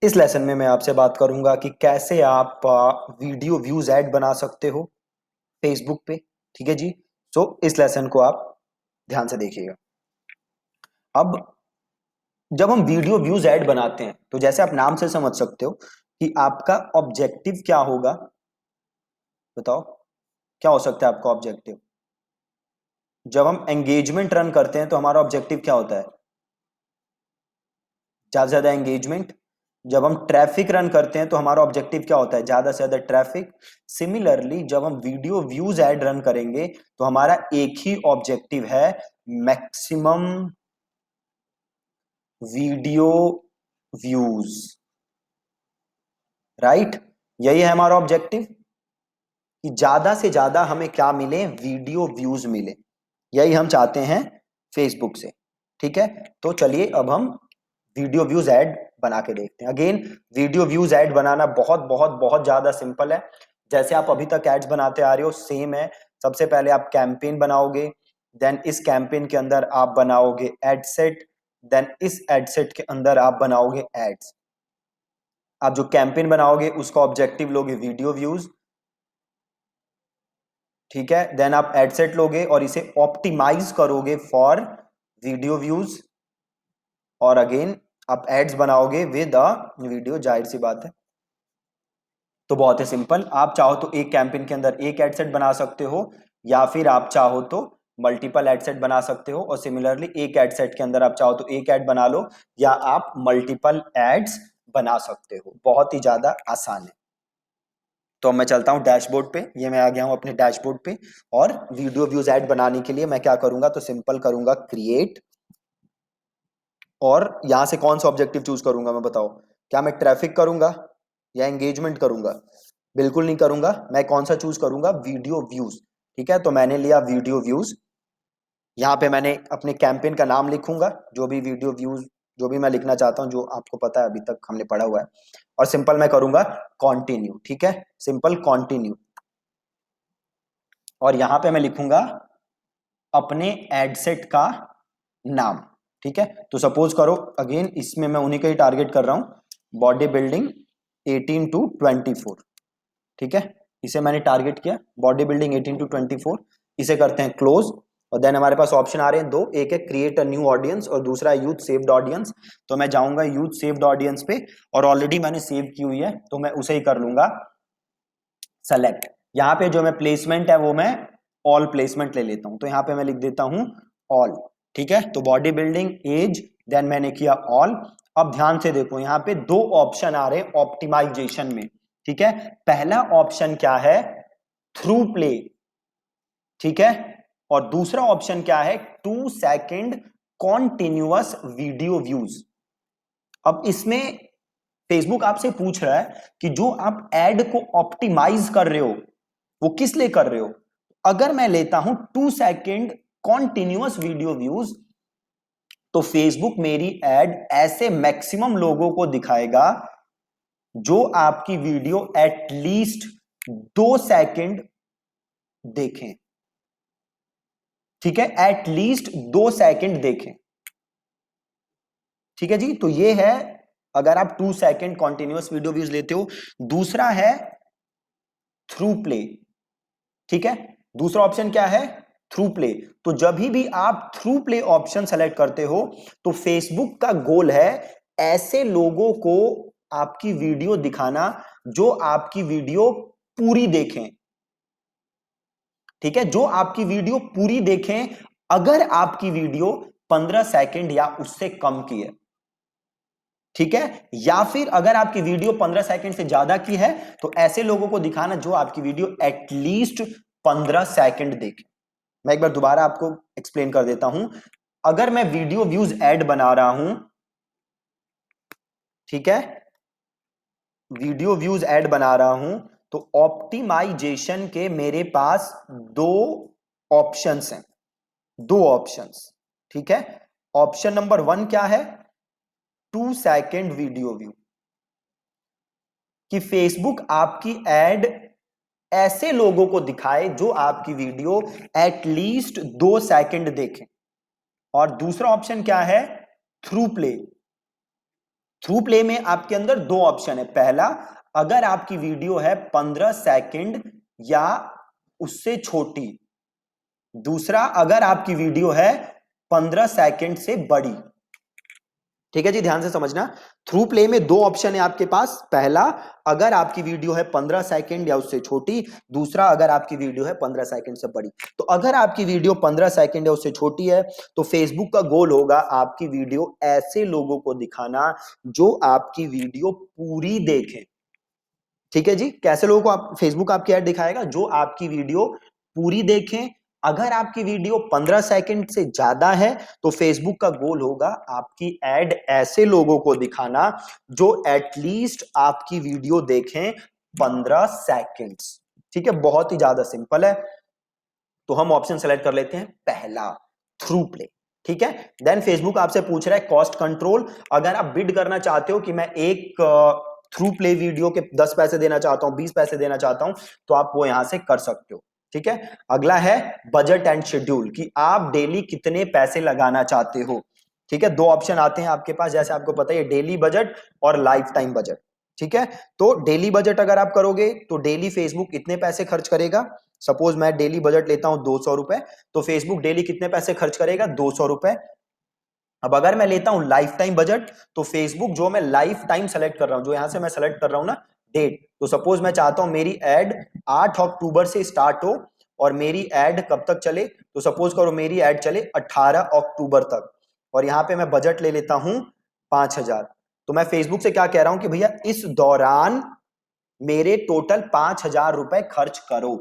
इस लेसन में मैं आपसे बात करूंगा कि कैसे आप वीडियो व्यूज ऐड बना सकते हो फेसबुक पे। ठीक है जी। तो इस लेसन को आप ध्यान से देखिएगा। अब जब हम वीडियो व्यूज ऐड बनाते हैं तो जैसे आप नाम से समझ सकते हो कि आपका ऑब्जेक्टिव क्या होगा। बताओ क्या हो सकता है आपका ऑब्जेक्टिव। जब हम एंगेजमेंट रन करते हैं तो हमारा ऑब्जेक्टिव क्या होता है? ज्यादा से ज्यादा एंगेजमेंट। जब हम ट्रैफिक रन करते हैं तो हमारा ऑब्जेक्टिव क्या होता है? ज्यादा से ज्यादा ट्रैफिक। सिमिलरली जब हम वीडियो व्यूज ऐड रन करेंगे तो हमारा एक ही ऑब्जेक्टिव है, मैक्सिमम वीडियो व्यूज। राइट, यही है हमारा ऑब्जेक्टिव कि ज्यादा से ज्यादा हमें क्या मिले? वीडियो व्यूज मिले। यही हम चाहते हैं फेसबुक से। ठीक है, तो चलिए अब हम वीडियो व्यूज ऐड बना के देखते हैं। अगेन वीडियो व्यूज ऐड बनाना बहुत बहुत बहुत ज्यादा सिंपल है। जैसे आप अभी तक एड्स बनाते आ रहे हो सेम है। सबसे पहले आप कैंपेन बनाओगे, देन इस कैंपेन के अंदर आप बनाओगे एड सेट, देन इस एड सेट के अंदर आप बनाओगे एड्स। आप जो कैंपेन बनाओगे उसका ऑब्जेक्टिव लोगे वीडियो व्यूज। ठीक है, देन आप एड सेट लोगे और इसे ऑप्टिमाइज करोगे फॉर वीडियो व्यूज, और अगेन आप एड्स बनाओगे विद अ वीडियो। जाहिर सी बात है, तो बहुत ही सिंपल। आप चाहो तो एक कैंपेन के अंदर एक एड सेट बना सकते हो, या फिर आप चाहो तो मल्टीपल एड सेट बना सकते हो, और सिमिलरली एक एड सेट के अंदर आप चाहो तो एक एड बना लो, या आप मल्टीपल एड्स बना सकते हो। बहुत ही ज्यादा आसान है। तो मैं चलता हूं डैशबोर्ड पे। ये मैं आ गया हूं अपने डैशबोर्ड पे, और वीडियो व्यूज ऐड बनाने के लिए मैं क्या करूंगा? तो सिंपल करूंगा क्रिएट, और यहां से कौन सा ऑब्जेक्टिव चूज करूंगा मैं? बताओ, क्या मैं ट्रैफिक करूंगा या एंगेजमेंट करूंगा? बिल्कुल नहीं करूंगा। मैं कौन सा चूज करूंगा? Video views. ठीक है, तो मैंने लिया वीडियो व्यूज। यहाँ पे मैंने अपने कैंपेन का नाम लिखूंगा, जो भी वीडियो व्यूज, जो भी मैं लिखना चाहता हूँ, जो आपको पता है अभी तक हमने पढ़ा हुआ है, और सिंपल मैं करूंगा कॉन्टिन्यू। ठीक है, सिंपल कॉन्टिन्यू, और यहां पे मैं लिखूंगा अपने एडसेट का नाम। ठीक है, तो सपोज करो अगेन इसमें मैं उन्हीं का ही टारगेट कर रहा हूं, बॉडी बिल्डिंग 18 to 24। ठीक है, इसे मैंने टारगेट किया, बॉडी बिल्डिंग 18 to 24। इसे करते हैं क्लोज, और देन हमारे पास ऑप्शन आ रहे हैं दो, एक है क्रिएट अ न्यू ऑडियंस और दूसरा है यूथ सेव्ड ऑडियंस। तो मैं जाऊंगा यूथ सेव्ड ऑडियंस पे, और ऑलरेडी मैंने सेव की हुई है तो मैं उसे ही कर लूंगा सेलेक्ट। यहाँ पे जो मैं प्लेसमेंट है वो मैं ऑल प्लेसमेंट ले लेता हूं, तो यहाँ पे मैं लिख देता हूं ऑल। ठीक है, तो बॉडी बिल्डिंग एज, देन मैंने किया ऑल। अब ध्यान से देखो, यहाँ पे दो ऑप्शन आ रहे हैं ऑप्टिमाइजेशन में। ठीक है, पहला ऑप्शन क्या है? Through play. ठीक है, और दूसरा ऑप्शन क्या है? 2 सेकेंड कॉन्टिन्यूअस वीडियो व्यूज। अब इसमें फेसबुक आपसे पूछ रहा है कि जो आप एड को ऑप्टिमाइज कर रहे हो वो किस लिए कर रहे हो। अगर मैं लेता हूं 2 सेकेंड कॉन्टिन्यूअस वीडियो व्यूज, तो फेसबुक मेरी एड ऐसे मैक्सिमम लोगों को दिखाएगा जो आपकी वीडियो एटलीस्ट 2 सेकेंड देखें। ठीक है, एटलीस्ट 2 सेकेंड देखें। ठीक है जी, तो ये है अगर आप 2 सेकेंड कॉन्टिन्यूअस वीडियो व्यूज लेते हो। दूसरा है थ्रू प्ले। ठीक है, दूसरा ऑप्शन क्या है? Through play. तो जब भी आप थ्रू प्ले ऑप्शन सेलेक्ट करते हो तो फेसबुक का गोल है ऐसे लोगों को आपकी वीडियो दिखाना जो आपकी वीडियो पूरी देखें। ठीक है, जो आपकी वीडियो पूरी देखें अगर आपकी वीडियो 15 सेकंड या उससे कम की है। ठीक है, या फिर अगर आपकी वीडियो 15 सेकंड से ज्यादा की है तो ऐसे लोगों को दिखाना जो आपकी वीडियो एटलीस्ट 15 सेकंड देखे। मैं एक बार दोबारा आपको एक्सप्लेन कर देता हूं। अगर मैं वीडियो व्यूज ऐड बना रहा हूं, ठीक है, वीडियो व्यूज ऐड बना रहा हूं, तो ऑप्टिमाइजेशन के मेरे पास दो ऑप्शंस हैं, दो ऑप्शंस। ठीक है, ऑप्शन नंबर 1 क्या है? 2 सेकेंड वीडियो व्यू, कि फेसबुक आपकी एड ऐसे लोगों को दिखाए जो आपकी वीडियो एटलीस्ट 2 सेकेंड देखें। और दूसरा ऑप्शन क्या है? Through play. थ्रू प्ले में आपके अंदर दो ऑप्शन है। पहला, अगर आपकी वीडियो है 15 सेकंड या उससे छोटी। दूसरा, अगर आपकी वीडियो है 15 सेकंड से बड़ी। ठीक है जी, ध्यान से समझना। थ्रू प्ले में दो ऑप्शन है आपके पास। पहला, अगर आपकी वीडियो है 15 सेकंड या उससे छोटी। दूसरा, अगर आपकी वीडियो है 15 सेकंड से बड़ी। तो अगर आपकी वीडियो 15 सेकंड या उससे छोटी है तो फेसबुक का गोल होगा आपकी वीडियो ऐसे लोगों को दिखाना जो आपकी वीडियो पूरी देखें। ठीक है जी, कैसे लोगों को आप फेसबुक आपकी ऐड दिखाएगा? जो आपकी वीडियो पूरी देखें। अगर आपकी वीडियो 15 सेकंड से ज्यादा है तो फेसबुक का गोल होगा आपकी ऐड ऐसे लोगों को दिखाना जो एटलीस्ट आपकी वीडियो देखें 15 सेकंड्स। ठीक है, बहुत ही ज्यादा सिंपल है। तो हम ऑप्शन सेलेक्ट कर लेते हैं पहला, थ्रू प्ले। ठीक है, देन फेसबुक आपसे पूछ रहा है कॉस्ट कंट्रोल। अगर आप बिड करना चाहते हो कि मैं एक थ्रू प्ले वीडियो के 10 पैसे देना चाहता हूं, 20 पैसे देना चाहता हूं, तो आप वो यहां से कर सकते हो। ठीक है, अगला है बजट एंड शेड्यूल, कि आप डेली कितने पैसे लगाना चाहते हो। ठीक है, दो ऑप्शन आते हैं आपके पास, जैसे आपको पता है, डेली बजट और लाइफ टाइम बजट। ठीक है, तो डेली बजट अगर आप करोगे तो डेली फेसबुक इतने पैसे खर्च करेगा। सपोज मैं डेली बजट लेता हूं 200 रुपए, तो फेसबुक डेली कितने पैसे खर्च करेगा? 200 रुपए। अब अगर मैं लेता हूं लाइफ टाइम बजट, तो फेसबुक जो मैं लाइफ टाइम सेलेक्ट कर रहा हूं, जो यहां से मैं सेलेक्ट कर रहा हूं ना, डेट, तो सपोज मैं चाहता हूं मेरी एड 8 अक्टूबर से स्टार्ट हो और मेरी एड कब तक चले, तो सपोज करो मेरी एड चले 18 अक्टूबर तक, और यहां पे मैं बजट ले लेता हूं 5000। तो मैं फेसबुक से क्या कह रहा हूं कि भैया इस दौरान मेरे टोटल 5000 रुपए खर्च करो।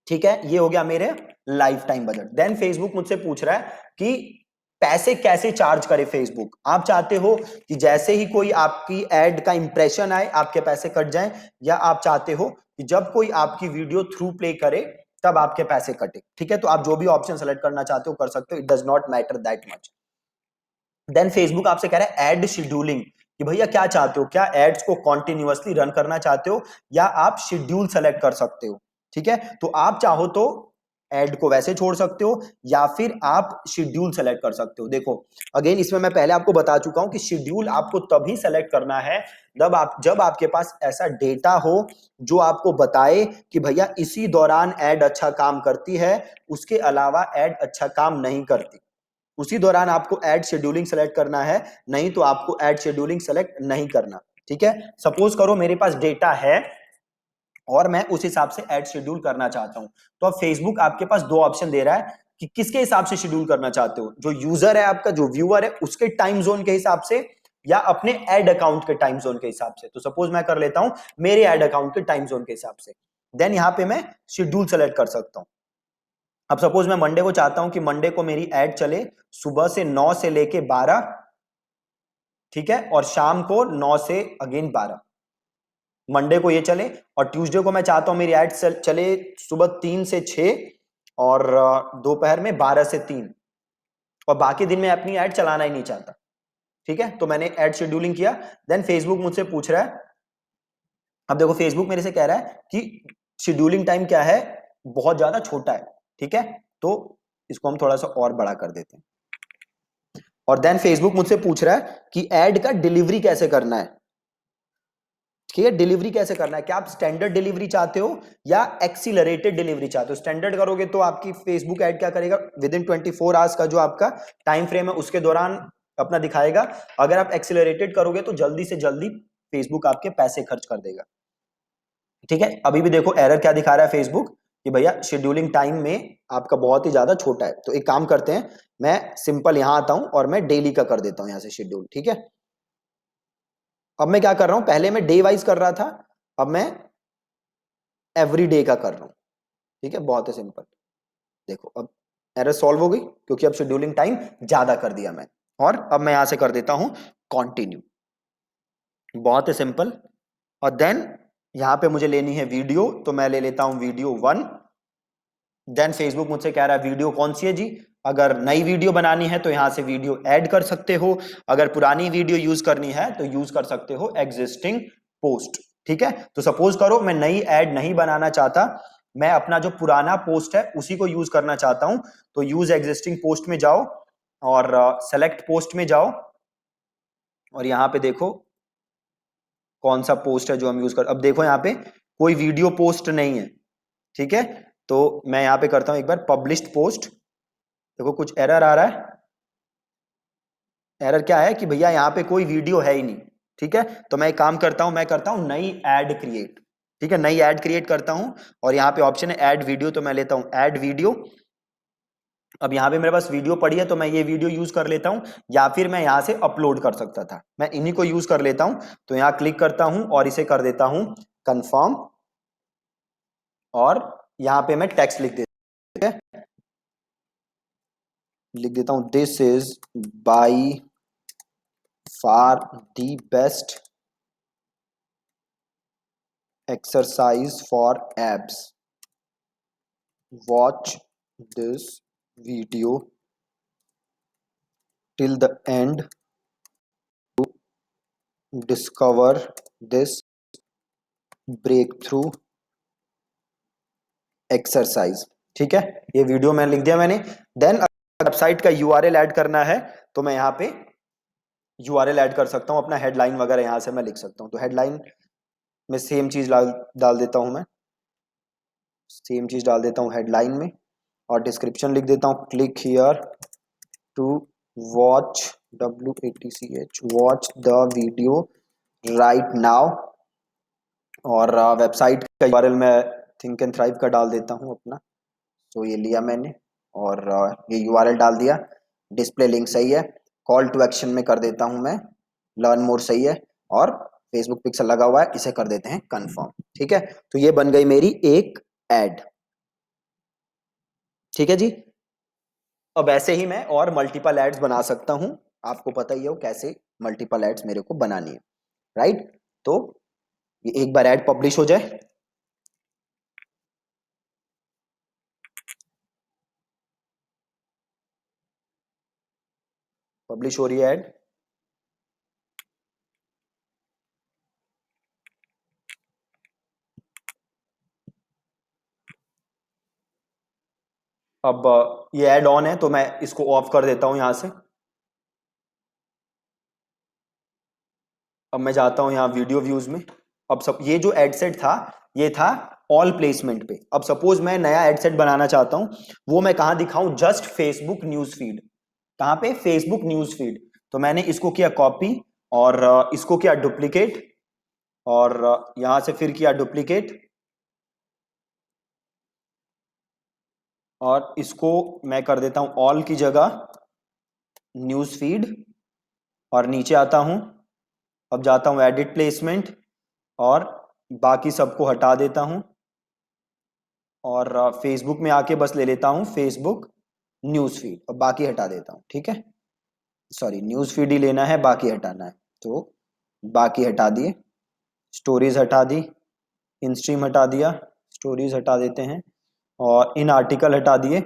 ठीक है, ये हो गया मेरे life time budget. Then Facebook मुझसे पूछ रहा है कि पैसे कैसे चार्ज करे फेसबुक। आप चाहते हो कि जैसे ही कोई आपकी एड का इंप्रेशन आए आपके पैसे कट जाएं, या आप चाहते हो कि जब कोई आपकी वीडियो थ्रू प्ले करे तब आपके पैसे कटे। ठीक है, तो आप जो भी ऑप्शन सेलेक्ट करना चाहते हो कर सकते हो, it does not matter that much. Then Facebook आपसे कह रहा है एड शेड्यूलिंग, कि भैया क्या चाहते हो, क्या एड्स को कॉन्टिन्यूअसली रन करना चाहते हो या आप शेड्यूल सेलेक्ट कर सकते हो। ठीक है, तो आप चाहो तो एड को वैसे छोड़ सकते हो या फिर आप शेड्यूल सेलेक्ट कर सकते हो। देखो अगेन, इसमें मैं पहले आपको बता चुका हूं कि शेड्यूल आपको तभी सेलेक्ट करना है जब आपके पास ऐसा डेटा हो जो आपको बताए कि भैया इसी दौरान एड अच्छा काम करती है, उसके अलावा एड अच्छा काम नहीं करती। उसी दौरान आपको एड शेड्यूलिंग सेलेक्ट करना है, नहीं तो आपको एड शेड्यूलिंग सेलेक्ट नहीं करना। ठीक है, सपोज करो मेरे पास डेटा है और मैं उस हिसाब से एड शेड्यूल करना चाहता हूं, तो अब फेसबुक आपके पास दो ऑप्शन दे रहा है कि किसके हिसाब से शेड्यूल करना चाहते हो, जो यूजर है आपका, जो व्यूअर है, उसके टाइम जोन के हिसाब से या अपने एड अकाउंट के टाइम जोन के हिसाब से। तो सपोज मैं कर लेता हूं मेरे एड अकाउंट के टाइम जोन के हिसाब से। देन यहां पे मैं शेड्यूल सेलेक्ट कर सकता हूं। अब सपोज मैं मंडे को चाहता हूं कि मंडे को मेरी एड चले सुबह से 9 से लेके 12। ठीक है, और शाम को 9 से अगेन 12, मंडे को ये चले। और ट्यूसडे को मैं चाहता हूं मेरी एड चले सुबह 3 से 6 और दोपहर में 12 से 3, और बाकी दिन में अपनी एड चलाना ही नहीं चाहता। ठीक है, तो मैंने एड शेड्यूलिंग किया। देन फेसबुक मुझसे पूछ रहा है, अब देखो फेसबुक मेरे से कह रहा है कि शेड्यूलिंग टाइम क्या है, बहुत ज्यादा छोटा है। ठीक है, तो इसको हम थोड़ा सा और बड़ा कर देते हैं। और देन फेसबुक मुझसे पूछ रहा है कि एड का डिलीवरी कैसे करना है। ठीक है, डिलीवरी कैसे करना है, क्या आप स्टैंडर्ड डिलीवरी चाहते हो या एक्सीलरेटेड डिलीवरी चाहते हो। स्टैंडर्ड करोगे तो आपकी फेसबुक ऐड क्या करेगा, विद इन 24 आवर्स का जो आपका टाइम फ्रेम है उसके दौरान अपना दिखाएगा। अगर आप एक्सीलरेटेड करोगे तो जल्दी से जल्दी फेसबुक आपके पैसे खर्च कर देगा। ठीक है, अभी भी देखो एरर क्या दिखा रहा है फेसबुक, कि भैया शेड्यूलिंग टाइम में आपका बहुत ही ज्यादा छोटा है। तो एक काम करते हैं, मैं सिंपल यहां आता हूं और मैं डेली का कर देता हूं यहां से शेड्यूल। ठीक है, अब मैं क्या कर रहा हूं, पहले मैं डे वाइज कर रहा था, अब मैं एवरी डे का कर रहा हूं। ठीक है, बहुत ही सिंपल। देखो अब एरर सॉल्व हो गई क्योंकि अब शेड्यूलिंग टाइम ज्यादा कर दिया मैं। और अब मैं यहां से कर देता हूं कंटिन्यू, बहुत ही सिंपल। और देन यहां पे मुझे लेनी है वीडियो, तो मैं ले लेता हूं वीडियो 1। देन फेसबुक मुझसे कह रहा है वीडियो कौन सी है जी, अगर नई वीडियो बनानी है तो यहां से वीडियो ऐड कर सकते हो, अगर पुरानी वीडियो यूज करनी है तो यूज कर सकते हो एग्जिस्टिंग पोस्ट। ठीक है, तो सपोज करो मैं नई ऐड नहीं बनाना चाहता, मैं अपना जो पुराना पोस्ट है उसी को यूज करना चाहता हूं, तो यूज एग्जिस्टिंग पोस्ट में जाओ और सेलेक्ट पोस्ट में जाओ और यहाँ पे देखो कौन सा पोस्ट है जो हम यूज कर, अब देखो यहाँ पे कोई वीडियो पोस्ट नहीं है, ठीक है। तो मैं यहाँ पे करता हूं एक बार पब्लिश्ड पोस्ट, देखो कुछ एरर आ रहा है। एरर क्या है कि भैया यहाँ पे कोई वीडियो है ही नहीं, ठीक है। तो मैं एक काम करता हूं, मैं करता हूं नई एड क्रिएट, ठीक है, नई एड क्रिएट करता हूं। और यहाँ पे ऑप्शन है ऐड वीडियो, तो मैं लेता हूं ऐड वीडियो। अब यहाँ पे मेरे पास वीडियो पड़ी है तो मैं ये वीडियो यूज कर लेता हूं, या फिर मैं यहाँ से अपलोड कर सकता था, मैं इन्हीं को यूज कर लेता हूं। तो यहाँ क्लिक करता हूं और इसे कर देता हूं कंफर्म, और यहाँ पे मैं टेक्स्ट लिख देता, ठीक है, लिख देता हूं this is by far the best exercise for abs, watch this video till the end to discover this breakthrough exercise, ठीक है। ये वीडियो मैं लिख दिया मैंने। देन वेबसाइट का यूआरएल ऐड करना है तो मैं यहाँ पे यूआरएल ऐड कर सकता हूँ, अपना हेडलाइन वगैरह यहाँ से मैं लिख सकता हूँ। तो हेडलाइन में सेम चीज डाल देता हूँ, मैं सेम चीज डाल देता हूँ हेडलाइन में, और डिस्क्रिप्शन लिख देता हूँ click here to watch WATCH watch the video right now. और वेबसाइट का यूआरएल मैं थिंक एंड थ्राइव का डाल देता हूँ अपना। तो ये लिया मैंने और ये यूआरएल डाल दिया। डिस्प्ले लिंक सही है, कॉल टू एक्शन में कर देता हूँ मैं लर्न मोर सही है, और फेसबुक पिक्सल लगा हुआ है, इसे कर देते हैं कंफर्म, ठीक है। तो ये बन गई मेरी एक एड, ठीक है जी। अब ऐसे ही मैं और मल्टीपल एड्स बना सकता हूं, आपको पता ही हो कैसे मल्टीपल एड्स मेरे को बनानी है, राइट। तो ये एक बार एड पब्लिश हो जाए, पब्लिश हो रही है एड, अब ये एड ऑन है तो मैं इसको ऑफ कर देता हूं यहां से। अब मैं जाता हूं यहां वीडियो व्यूज में। अब सब ये जो एड सेट था ये था ऑल प्लेसमेंट पे। अब सपोज मैं नया एड सेट बनाना चाहता हूं, वो मैं कहां दिखाऊं, जस्ट फेसबुक न्यूज फीड। कहां पे, फेसबुक न्यूज फीड। तो मैंने इसको किया कॉपी और इसको किया डुप्लीकेट, और यहां से फिर किया डुप्लीकेट, और इसको मैं कर देता हूं ऑल की जगह न्यूज फीड, और नीचे आता हूं, अब जाता हूं एडिट प्लेसमेंट, और बाकी सबको हटा देता हूं, और फेसबुक में आके बस ले लेता हूं फेसबुक न्यूज फीड, और बाकी हटा देता हूं, ठीक है। सॉरी, न्यूज फीड ही लेना है, बाकी हटाना है, तो बाकी हटा दिए। स्टोरीज हटा दी, इन स्ट्रीम हटा दिया, स्टोरीज हटा देते हैं, और इन आर्टिकल हटा दिए,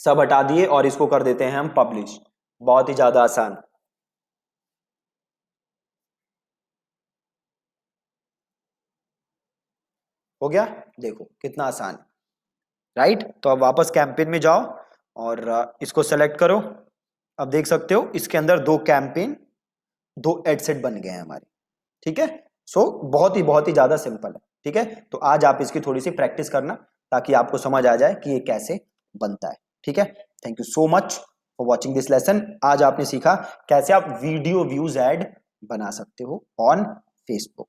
सब हटा दिए, और इसको कर देते हैं हम पब्लिश। बहुत ही ज्यादा आसान, हो गया, देखो कितना आसान, राइट। तो अब वापस कैंपेन में जाओ और इसको सेलेक्ट करो। अब देख सकते हो इसके अंदर दो कैंपेन, दो एड सेट बन गए हैं हमारे, ठीक है। सो बहुत ही ज्यादा सिंपल है, ठीक है। तो आज आप इसकी थोड़ी सी प्रैक्टिस करना ताकि आपको समझ आ जाए कि ये कैसे बनता है, ठीक है। Thank you so much for watching this lesson. आज आपने सीखा कैसे आप वीडियो व्यूज ऐड बना सकते हो ऑन फेसबुक।